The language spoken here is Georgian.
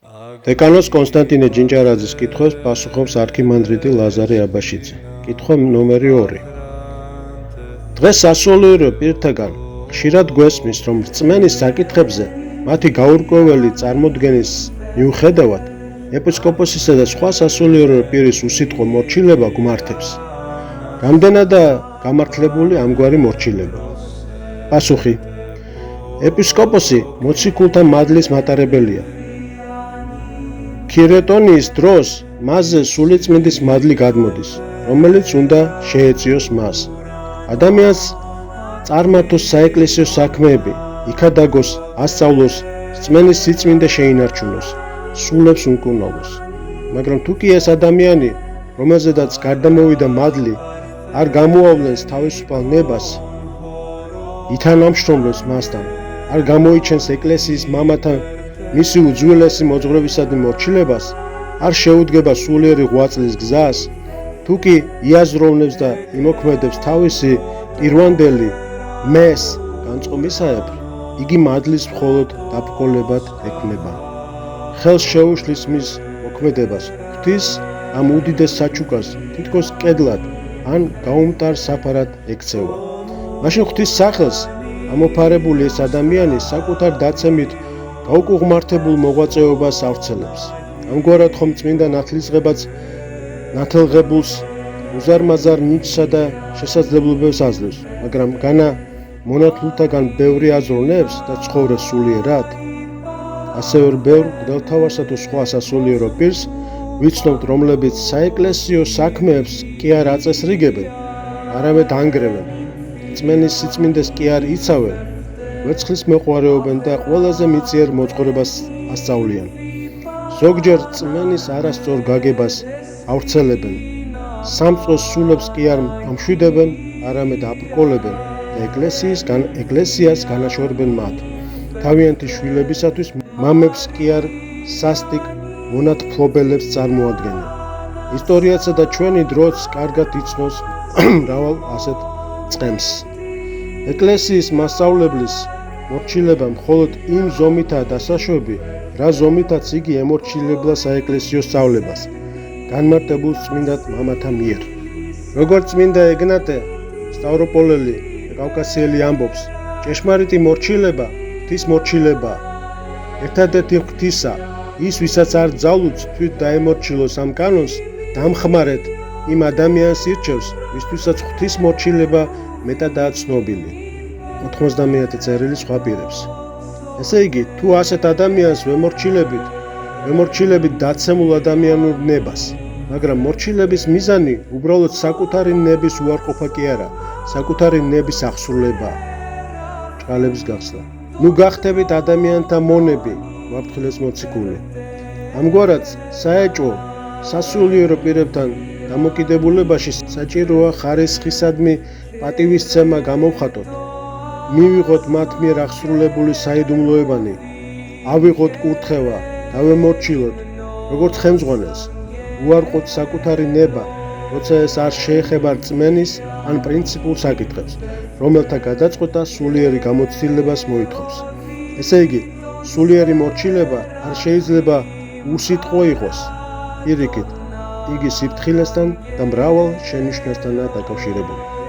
დეკანოს კონსტანტინე ჯინჯარაძის კითხვებს პასუხობს არქიმანდრიტი ლაზარე აბაშიძე. კითხვა ნომერი 2. დღეს სასულიერო პირთაგან ხშირად გვესმის, რომ რწმენის საკითხებზე მათი გაურკვეველი წარმოდგენის მიუხედავად ეპისკოპოსისა და სხვა სასულიერო პირის უსიტყვო მორჩილება გმართებს. რამდენადაა გამართლებული ამგვარი მორჩილება? პასუხი: ეპისკოპოსი მოციქულთა მადლის მატარებელია. ქირეტონიის დროს მასზე სულიწმინდის მადლი გადმოდის, რომელიც უნდა შეეწიოს მას. ადამიანს წარმართოს საეკლესიო საქმეები, იქადაგოს, ასწავლოს, რწმენის სიწმინდე შეინარჩუნოს, სულებს უმკურნალოს. მაგრამ თუ კი ეს ადამიანი, რომელზედაც გარდამოვიდა მადლი, არ გამოავლენს თავისუფალ ნებას, ითანამშრომლებს მასთან, არ გამოიჩენს ეკლესიის მამათა მისი უძველესი მოძღვრებისადმი მორჩილებას, არ შეუდგება სულიერი ღვაწლის გზას, თუ კი იაზროვნებს და იმოქმედებს თავისი პირვანდელი მეს განწყობისაებრ, იგი მადლის მხოლოდ დაბრკოლებად ექმნება. ხელს შეუშლის მის მოქმედებას, ღვთის ამ უდიდეს საჩუქრას თითქოს კედლად ან გაუმტარ საფარად ექცევა. მაშინ ღვთის სახელს ამოფარებული ეს ადამიანი საკუთარ დაცემით გაუკუღმართებულ მოღვაწეობას ავრცელებს. ამგვარად ხომ წმინდა ნათელღებულს უზარმაზარ ნიჭსა და შესაძლებლობებს აძლევს, მაგრამ განა მონათლულთაგან ბევრი აზროვნებს და ცხოვრებს სულიერად? ასევე ბევრ მღვდელთავარსა თუ სხვა სასულიერო პირს ვიცნობთ, რომლებიც საეკლესიო საქმეებს კი არ აწესრიგებენ, არამედ ანგრევენ, რწმენის სიწმინდეს კი არ იცავენ, ვერცხლის მეყვარეობენ და ყველაზე მიწიერ მოძღვრებას ასწავლიან. ზოგჯერ რწმენის არასწორ გაგებას ავრცელებენ, სამწყოს სულებს კი არ ამშვიდებენ, არამედ აბრკოლებენ და ეკლესიას განაშორებენ მათ. თავიანთი შვილებისათვის მამებს კი არ სასტიკ მონათმფლობელებს წარმოადგენენ. ისტორიაცა და ჩვენი დროც კარგად იცნობს მრავალ ასეთ წყემს. ეკლესიის მასწავლებლის მორჩილება მხოლოდ იმ ზომითაა დასაშვები, რა ზომითაც იგი ემორჩილებდა საეკლესიო სწავლებას, განმარტებულ წმინდად მამათა მიერ. როგორც წმინდა ეგნატე სტავროპოლელი კავკასიელი ამბობს, ჭეშმარიტი მორჩილება ღვთის მორჩილებაა. ერთადერთი ღვთისა, ის ვისაც არ ძალუც თვით დაემორჩილოს ამ კანონს, დამხმარეთ იმ ადამიანს ირჩევს, ვისთვისაც ღვთის მორჩილება მეტადაა ცნობილი. 91 წერილი სხვა პირებს. ესე იგი, თუ ასეთ ადამიანს ვემორჩილებით დაცემულ ადამიანურ ნებას, მაგრამ მორჩილების მიზანი უბრალოდ საკუთარი ნების უარყოფა კი არა, საკუთარი ნების აღსრულებაა. ჭყალების გახსნა. ნუ გახდებით ადამიანთა მონები, ვაფრთხილეს მოციქული. ამგვარად საეჭვო სასულიერო პირებთან დამოკიდებულებაში საჭიროა ხარისხისადმი პატივისცემა გამოვხატოთ, მივიღოთ მათ მიერ აღსრულებული საიდუმლოებანი, ავიღოთ კურთხევა, დავემორჩილოთ, როგორც ხელმძღვანელს, უარყოთ საკუთარი ნება, როცა ეს არ შეეხება რწმენის ან პრინციპულ საკითხებს, რომელთა გადაწყვეტა სულიერი გამოცდილებას მოითხოვს. ესე იგი, სულიერი მორჩილება არ შეიძლება უსიტყვო იყოს, პირიქით, იგი სიფრთხილესთან და მრავალ შენიშვნასთანაა დაკავშირებული.